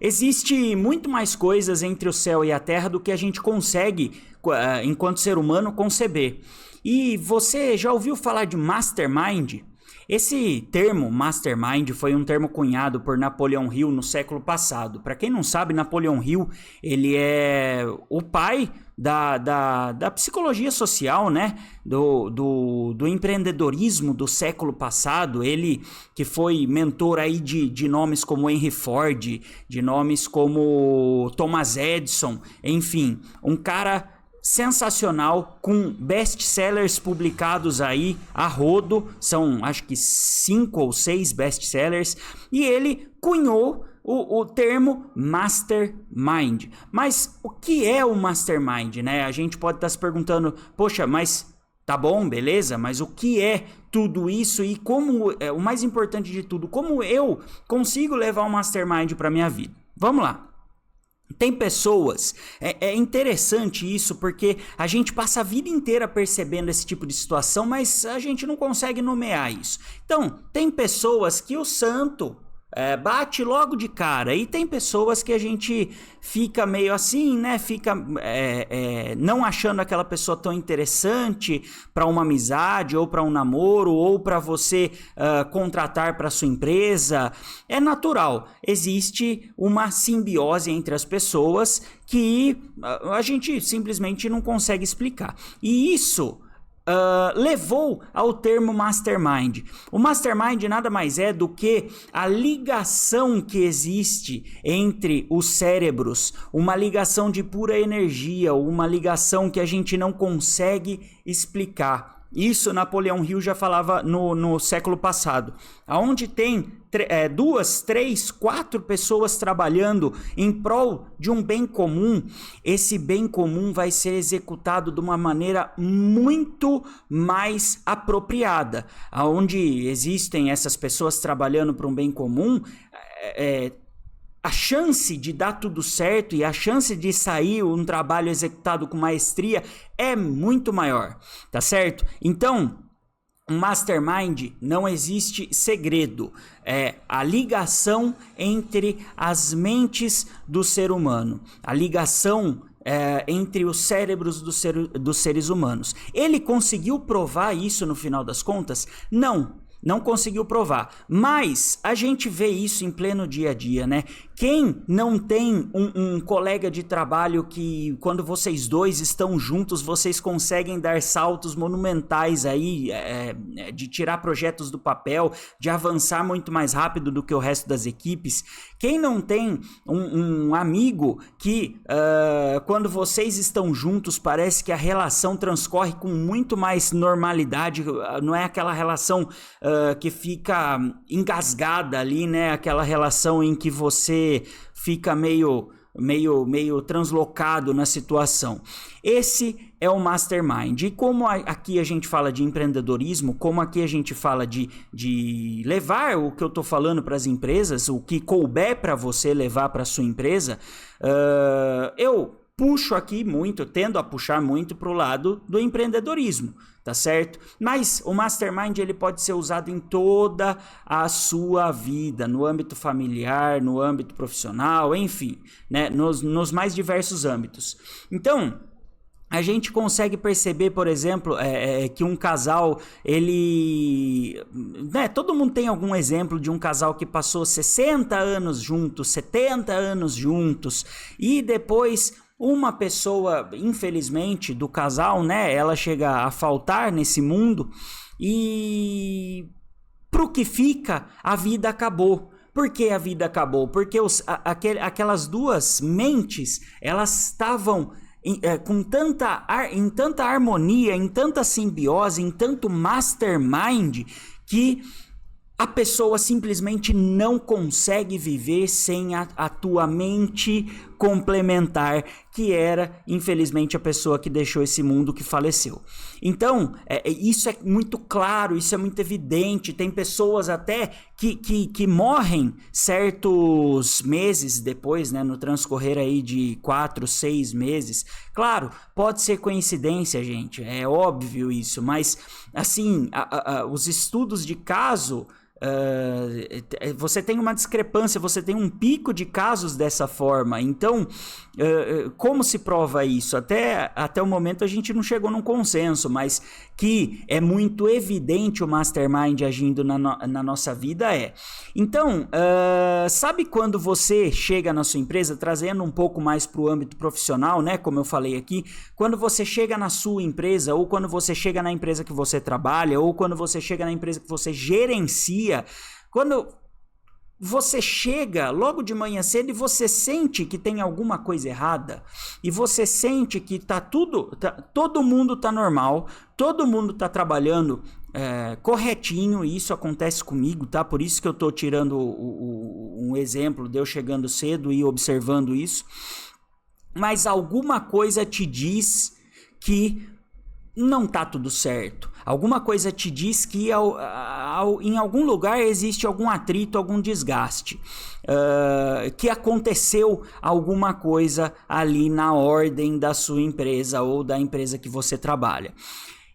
existe muito mais coisas entre o céu e a terra do que a gente consegue, enquanto ser humano, conceber. E você já ouviu falar de Mastermind? Esse termo Mastermind foi um termo cunhado por Napoleão Hill no século passado. Para quem não sabe, Napoleão Hill, ele é o pai da psicologia social, né? Do empreendedorismo do século passado. Ele que foi mentor aí de nomes como Henry Ford, de nomes como Thomas Edison, enfim, um cara sensacional, com best-sellers publicados aí a rodo, são acho que 5 ou 6 best-sellers, e ele cunhou o termo Mastermind. Mas o que é o Mastermind, né? A gente pode estar se perguntando, poxa, mas tá bom, beleza, mas o que é tudo isso e como, o mais importante de tudo, como eu consigo levar o Mastermind para minha vida? Vamos lá. Tem pessoas, é interessante isso porque a gente passa a vida inteira percebendo esse tipo de situação, mas a gente não consegue nomear isso. Então, tem pessoas que o santo bate logo de cara, e tem pessoas que a gente fica meio assim, né? Fica não achando aquela pessoa tão interessante para uma amizade, ou para um namoro, ou para você contratar para sua empresa. É natural, existe uma simbiose entre as pessoas que a gente simplesmente não consegue explicar. E isso levou ao termo Mastermind. O Mastermind nada mais é do que a ligação que existe entre os cérebros, uma ligação de pura energia, uma ligação que a gente não consegue explicar. Isso Napoleão Hill já falava no século passado. Onde tem 2, 3, 4 pessoas trabalhando em prol de um bem comum, esse bem comum vai ser executado de uma maneira muito mais apropriada. Onde existem essas pessoas trabalhando para um bem comum, a chance de dar tudo certo e a chance de sair um trabalho executado com maestria é muito maior, tá certo? Então, Mastermind não existe segredo, é a ligação entre as mentes do ser humano, a ligação entre os cérebros dos seres humanos. Ele conseguiu provar isso no final das contas? Não conseguiu provar, mas a gente vê isso em pleno dia a dia, né? Quem não tem um colega de trabalho que, quando vocês dois estão juntos, vocês conseguem dar saltos monumentais aí, de tirar projetos do papel, de avançar muito mais rápido do que o resto das equipes? Quem não tem um amigo que, quando vocês estão juntos, parece que a relação transcorre com muito mais normalidade, não é aquela relação que fica engasgada ali, né? Aquela relação em que você fica meio translocado na situação. Esse é o Mastermind. E como aqui a gente fala de empreendedorismo, como aqui a gente fala de levar o que eu estou falando para as empresas, o que couber para você levar para a sua empresa, eu puxo aqui muito, tendo a puxar muito para o lado do empreendedorismo, tá certo? Mas o Mastermind ele pode ser usado em toda a sua vida, no âmbito familiar, no âmbito profissional, enfim, né? Nos mais diversos âmbitos. Então, a gente consegue perceber, por exemplo, que um casal, ele... né, todo mundo tem algum exemplo de um casal que passou 60 anos juntos, 70 anos juntos, e depois uma pessoa, infelizmente, do casal, né, ela chega a faltar nesse mundo, e pro que fica, a vida acabou. Por que a vida acabou? Porque aquelas duas mentes, elas estavam em tanta harmonia, em tanta simbiose, em tanto mastermind, que a pessoa simplesmente não consegue viver sem a tua mente complementar, que era, infelizmente, a pessoa que deixou esse mundo, que faleceu. Então, isso é muito claro, isso é muito evidente. Tem pessoas até que morrem certos meses depois, né, no transcorrer aí de 4, 6 meses. Claro, pode ser coincidência, gente, é óbvio isso, mas, assim, os estudos de caso você tem uma discrepância, você tem um pico de casos dessa forma. Então, como se prova isso? Até o momento a gente não chegou num consenso, mas que é muito evidente o mastermind agindo na nossa vida Então, sabe quando você chega na sua empresa, trazendo um pouco mais para o âmbito profissional, né? Como eu falei aqui, quando você chega na sua empresa, ou quando você chega na empresa que você trabalha, ou quando você chega na empresa que você gerencia, quando você chega logo de manhã cedo e você sente que tem alguma coisa errada, e você sente que todo mundo tá normal, todo mundo tá trabalhando corretinho, e isso acontece comigo, tá? Por isso que eu tô tirando um exemplo de eu chegando cedo e observando isso, mas alguma coisa te diz que não tá tudo certo. Alguma coisa te diz que em algum lugar existe algum atrito, algum desgaste. Que aconteceu alguma coisa ali na ordem da sua empresa ou da empresa que você trabalha.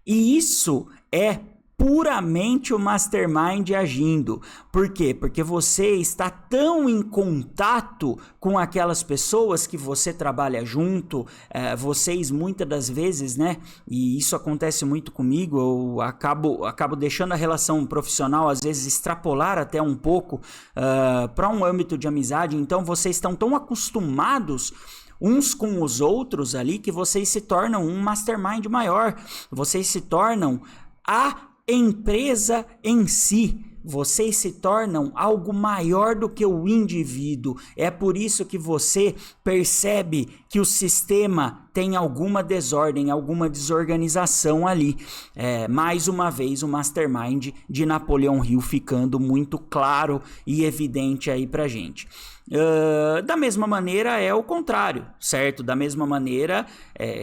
E isso é puramente o mastermind agindo. Por quê? Porque você está tão em contato com aquelas pessoas que você trabalha junto, vocês muitas das vezes, né? E isso acontece muito comigo, eu acabo deixando a relação profissional às vezes extrapolar até um pouco para um âmbito de amizade. Então vocês estão tão acostumados uns com os outros ali que vocês se tornam um mastermind maior. Vocês se tornam a empresa em si, vocês se tornam algo maior do que o indivíduo. É por isso que você percebe que o sistema tem alguma desordem, alguma desorganização ali. Mais uma vez o mastermind de Napoleão Hill ficando muito claro e evidente aí pra gente. Da mesma maneira é o contrário, certo? Da mesma maneira,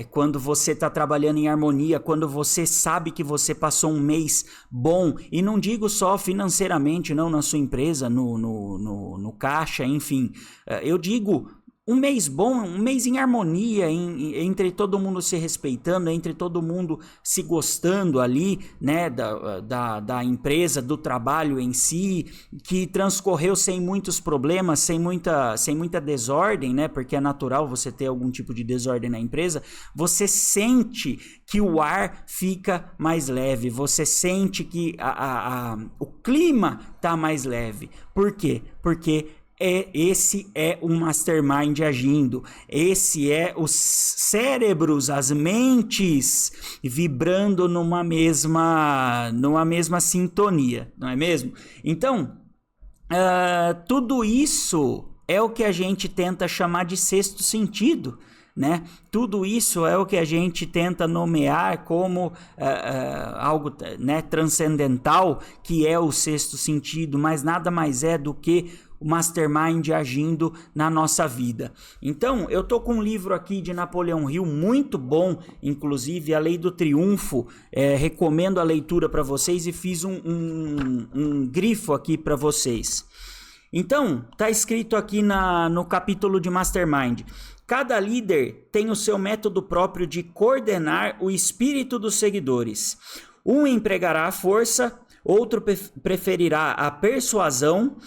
quando você está trabalhando em harmonia, quando você sabe que você passou um mês bom, e não digo só financeiramente, não, na sua empresa, no caixa, enfim, eu digo um mês bom, um mês em harmonia, entre todo mundo se respeitando, entre todo mundo se gostando ali, né, da empresa, do trabalho em si, que transcorreu sem muitos problemas, sem muita desordem, né, porque é natural você ter algum tipo de desordem na empresa. Você sente que o ar fica mais leve, você sente que o clima tá mais leve. Por quê? Porque esse é o mastermind agindo, esse é os cérebros, as mentes vibrando numa mesma sintonia, não é mesmo? Então, tudo isso é o que a gente tenta chamar de sexto sentido, né? Tudo isso é o que a gente tenta nomear como algo, né, transcendental, que é o sexto sentido, mas nada mais é do que o mastermind agindo na nossa vida. Então, eu tô com um livro aqui de Napoleão Hill muito bom, inclusive A Lei do Triunfo, recomendo a leitura para vocês e fiz um grifo aqui para vocês. Então, tá escrito aqui no capítulo de Mastermind: cada líder tem o seu método próprio de coordenar o espírito dos seguidores. Um empregará a força, outro preferirá a persuasão.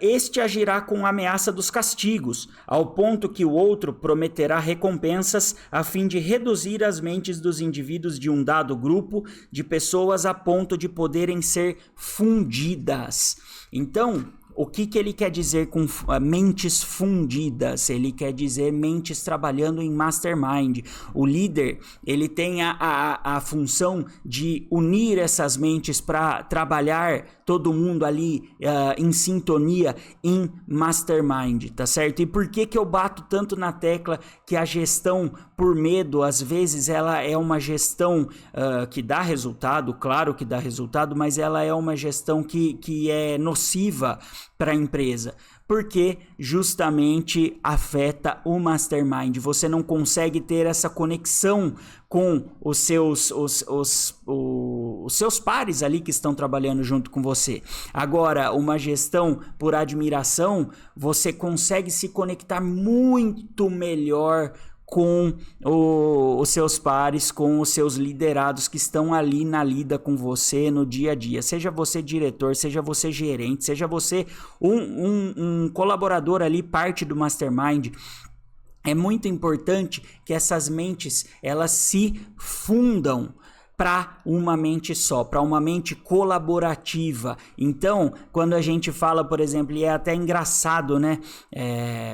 Este agirá com a ameaça dos castigos, ao ponto que o outro prometerá recompensas a fim de reduzir as mentes dos indivíduos de um dado grupo de pessoas a ponto de poderem ser fundidas. Então, o que ele quer dizer com mentes fundidas? Ele quer dizer mentes trabalhando em mastermind. O líder, ele tem a função de unir essas mentes para trabalhar todo mundo ali em sintonia, em mastermind, tá certo? E por que eu bato tanto na tecla que a gestão por medo, às vezes, ela é uma gestão que dá resultado, claro que dá resultado, mas ela é uma gestão que é nociva para a empresa, porque justamente afeta o mastermind. Você não consegue ter essa conexão com os seus pares ali que estão trabalhando junto com você. Agora, uma gestão por admiração, você consegue se conectar muito melhor com os seus pares, com os seus liderados que estão ali na lida com você no dia a dia. Seja você diretor, seja você gerente, seja você um colaborador ali, parte do Mastermind. É muito importante que essas mentes, elas se fundam para uma mente só, para uma mente colaborativa. Então, quando a gente fala, por exemplo, e é até engraçado, né?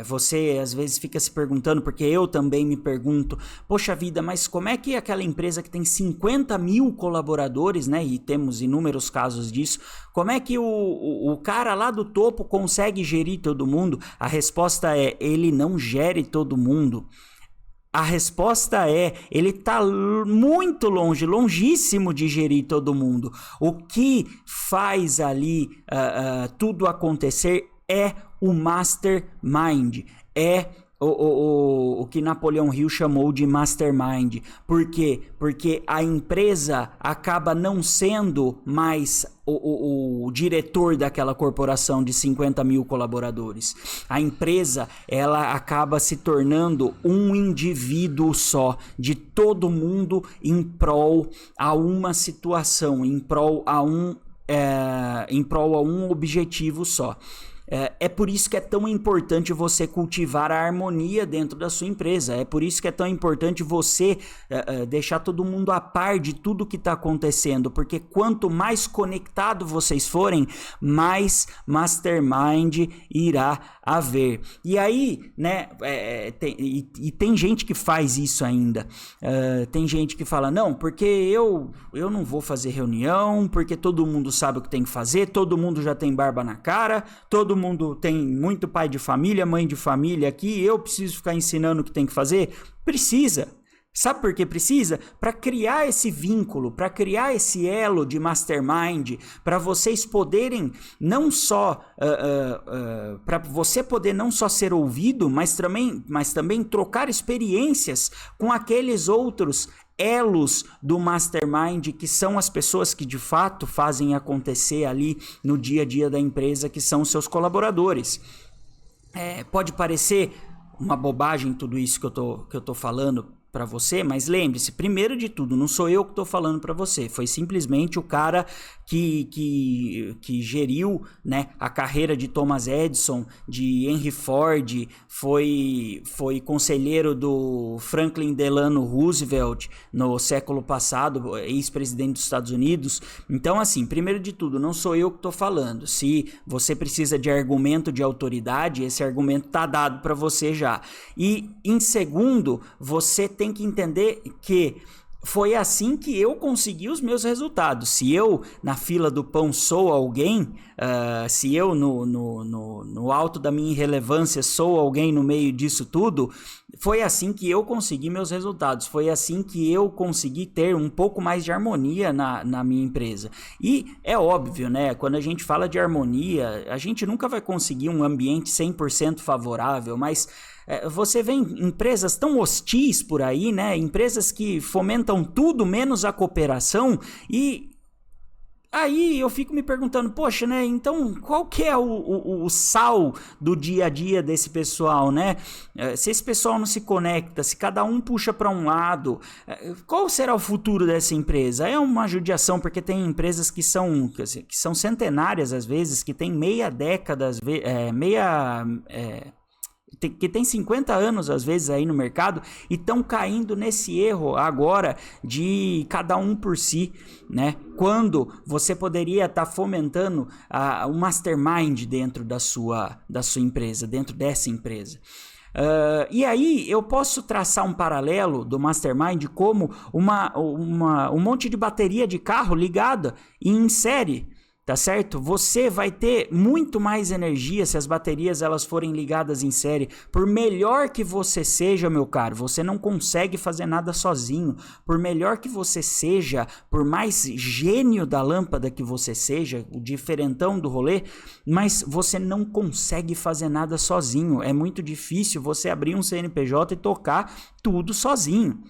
Você às vezes fica se perguntando, porque eu também me pergunto, poxa vida, mas como é que aquela empresa que tem 50 mil colaboradores, né? E temos inúmeros casos disso, como é que o cara lá do topo consegue gerir todo mundo? A resposta é, ele não gere todo mundo. A resposta é, ele está muito longe, longíssimo de gerir todo mundo. O que faz ali tudo acontecer é o Mastermind, é o que Napoleão Hill chamou de Mastermind. Por quê? Porque a empresa acaba não sendo mais o diretor daquela corporação de 50 mil colaboradores. A empresa, ela acaba se tornando um indivíduo só, de todo mundo em prol a uma situação, em prol a um objetivo só. É por isso que é tão importante você cultivar a harmonia dentro da sua empresa. É por isso que é tão importante você deixar todo mundo a par de tudo que está acontecendo. Porque quanto mais conectado vocês forem, mais irá haver. E aí, né, tem gente que faz isso ainda. Tem gente que fala, não, porque eu não vou fazer reunião, porque todo mundo sabe o que tem que fazer, todo mundo já tem barba na cara, todo mundo tem muito pai de família, mãe de família aqui, eu preciso ficar ensinando o que tem que fazer? Precisa. Sabe por que precisa? Para criar esse vínculo, para criar esse elo de mastermind, para vocês poderem não só, para você poder não só ser ouvido, mas também trocar experiências com aqueles outros elos do mastermind, que são as pessoas que de fato fazem acontecer ali no dia a dia da empresa, que são os seus colaboradores. Pode parecer uma bobagem tudo isso que eu tô falando para você, mas lembre-se, primeiro de tudo, não sou eu que estou falando para você, foi simplesmente o cara que geriu, né, a carreira de Thomas Edison, de Henry Ford, foi conselheiro do Franklin Delano Roosevelt no século passado, ex-presidente dos Estados Unidos. Então, assim, primeiro de tudo, não sou eu que estou falando. Se você precisa de argumento de autoridade, esse argumento está dado para você já. E, em segundo, você tem que entender que foi assim que eu consegui os meus resultados. Se eu, na fila do pão, sou alguém, se eu, no alto da minha irrelevância, sou alguém no meio disso tudo, foi assim que eu consegui meus resultados. Foi assim que eu consegui ter um pouco mais de harmonia na minha empresa. E é óbvio, né? Quando a gente fala de harmonia, a gente nunca vai conseguir um ambiente 100% favorável, mas você vê empresas tão hostis por aí, né? Empresas que fomentam tudo menos a cooperação, e aí eu fico me perguntando, poxa, né? Então qual que é o sal do dia a dia desse pessoal, né? Se esse pessoal não se conecta, se cada um puxa para um lado, qual será o futuro dessa empresa? É uma judiação, porque tem empresas que são centenárias às vezes, que tem meia década, que tem 50 anos às vezes aí no mercado, e estão caindo nesse erro agora de cada um por si, né? Quando você poderia estar fomentando o mastermind dentro da sua empresa, dentro dessa empresa. E aí eu posso traçar um paralelo do mastermind como um monte de bateria de carro ligada em série. Tá certo? Você vai ter muito mais energia se as baterias elas forem ligadas em série. Por melhor que você seja, meu caro, você não consegue fazer nada sozinho. Por melhor que você seja, por mais gênio da lâmpada que você seja, o diferentão do rolê, mas você não consegue fazer nada sozinho. É muito difícil você abrir um CNPJ e tocar tudo sozinho.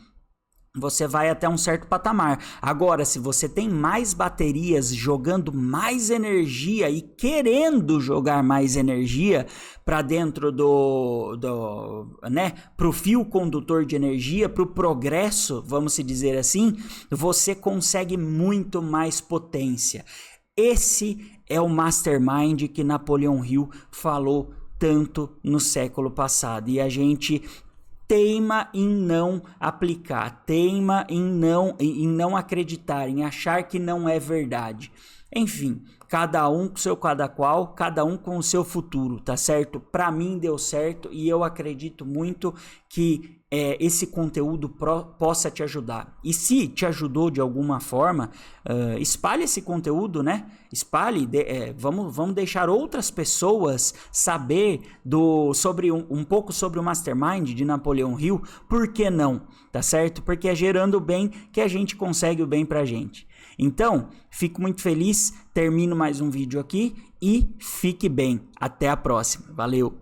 você vai até um certo patamar. Agora, se você tem mais baterias jogando mais energia e querendo jogar mais energia para dentro pro fio condutor de energia, pro progresso, vamos se dizer assim, você consegue muito mais potência. Esse é o mastermind que Napoleão Hill falou tanto no século passado, e a gente teima em não aplicar, teima em não acreditar, em achar que não é verdade. Enfim, cada um com seu cada qual, cada um com o seu futuro, tá certo? Para mim deu certo e eu acredito muito que esse conteúdo possa te ajudar. E se te ajudou de alguma forma, espalhe esse conteúdo, né? Espalhe, vamos deixar outras pessoas saber sobre um pouco sobre o Mastermind de Napoleão Hill. Por que não? Tá certo? Porque é gerando o bem que a gente consegue o bem pra gente. Então, fico muito feliz, termino mais um vídeo aqui e fique bem. Até a próxima. Valeu!